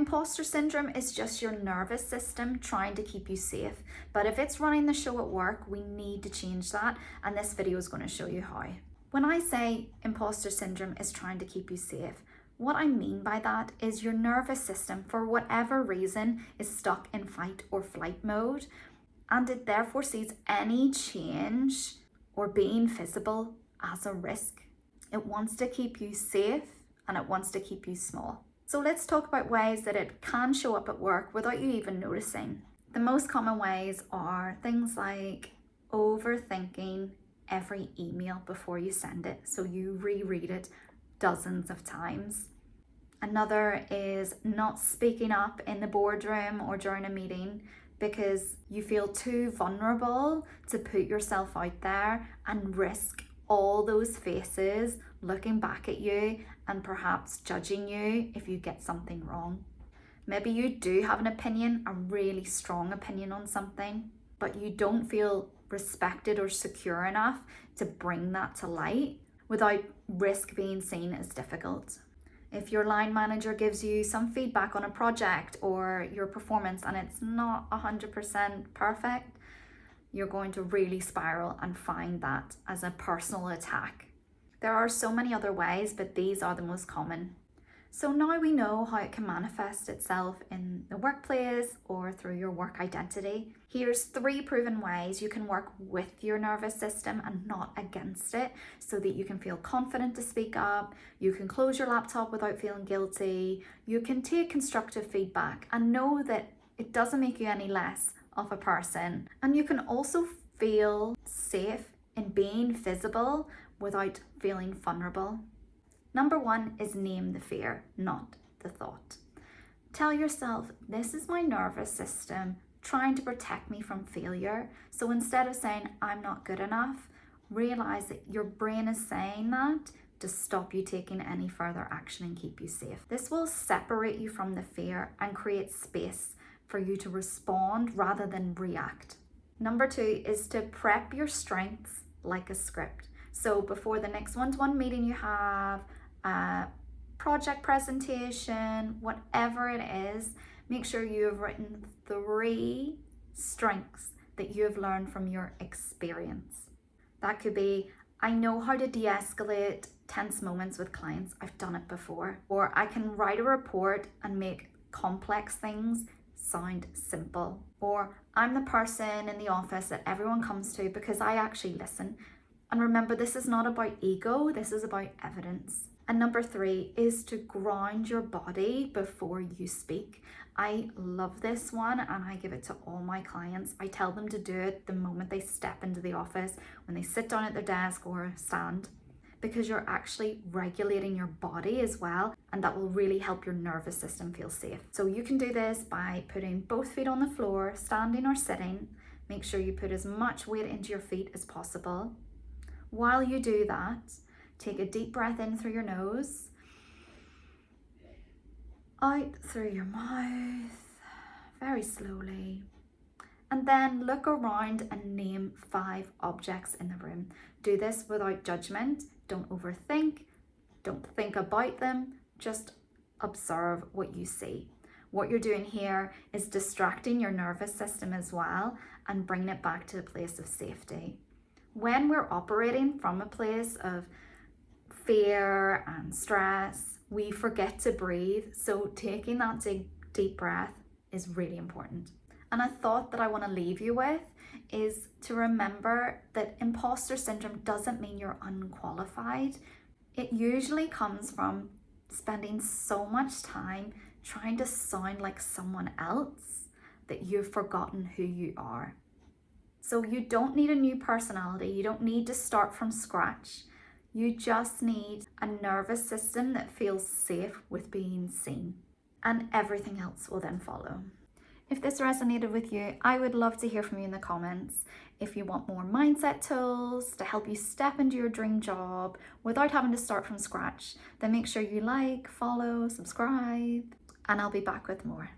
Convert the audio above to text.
Imposter syndrome is just your nervous system trying to keep you safe. But if it's running the show at work, we need to change that. And this video is going to show you how. When I say imposter syndrome is trying to keep you safe, what I mean by that is your nervous system, for whatever reason, is stuck in fight or flight mode. And it therefore sees any change or being visible as a risk. It wants to keep you safe and it wants to keep you small. So let's talk about ways that it can show up at work without you even noticing. The most common ways are things like overthinking every email before you send it, so you reread it dozens of times. Another is not speaking up in the boardroom or during a meeting because you feel too vulnerable to put yourself out there and risk all those faces looking back at you and perhaps judging you if you get something wrong. Maybe you do have an opinion, a really strong opinion on something, but you don't feel respected or secure enough to bring that to light without risk being seen as difficult. If your line manager gives you some feedback on a project or your performance and it's not 100% perfect, you're going to really spiral and find that as a personal attack. There are so many other ways, but these are the most common. So now we know how it can manifest itself in the workplace or through your work identity. Here's 3 proven ways you can work with your nervous system and not against it, so that you can feel confident to speak up, you can close your laptop without feeling guilty, you can take constructive feedback and know that it doesn't make you any less of a person, and you can also feel safe in being visible without feeling vulnerable. Number 1 is name the fear, not the thought. Tell yourself, this is my nervous system trying to protect me from failure. So instead of saying, I'm not good enough, realize that your brain is saying that to stop you taking any further action and keep you safe. This will separate you from the fear and create space for you to respond rather than react. Number 2 is to prep your strengths like a script. So before the next one-to-one meeting you have, a project presentation, whatever it is, make sure you have written 3 strengths that you have learned from your experience. That could be, I know how to de-escalate tense moments with clients. I've done it before. Or I can write a report and make complex things sound simple. Or I'm the person in the office that everyone comes to because I actually listen. And remember, this is not about ego, this is about evidence. And number 3 is to ground your body before you speak. I love this one and I give it to all my clients. I tell them to do it the moment they step into the office, when they sit down at their desk or stand, because you're actually regulating your body as well, and that will really help your nervous system feel safe. So you can do this by putting both feet on the floor, standing or sitting. Make sure you put as much weight into your feet as possible. While you do that, take a deep breath in through your nose, out through your mouth, very slowly. And then look around and name 5 objects in the room. Do this without judgment. Don't overthink. Don't think about them. Just observe what you see. What you're doing here is distracting your nervous system as well and bringing it back to a place of safety. When we're operating from a place of fear and stress, we forget to breathe. So taking that deep breath is really important. And a thought that I want to leave you with is to remember that imposter syndrome doesn't mean you're unqualified. It usually comes from spending so much time trying to sound like someone else that you've forgotten who you are. So you don't need a new personality. You don't need to start from scratch. You just need a nervous system that feels safe with being seen, and everything else will then follow. If this resonated with you, I would love to hear from you in the comments. If you want more mindset tools to help you step into your dream job without having to start from scratch, then make sure you like, follow, subscribe, and I'll be back with more.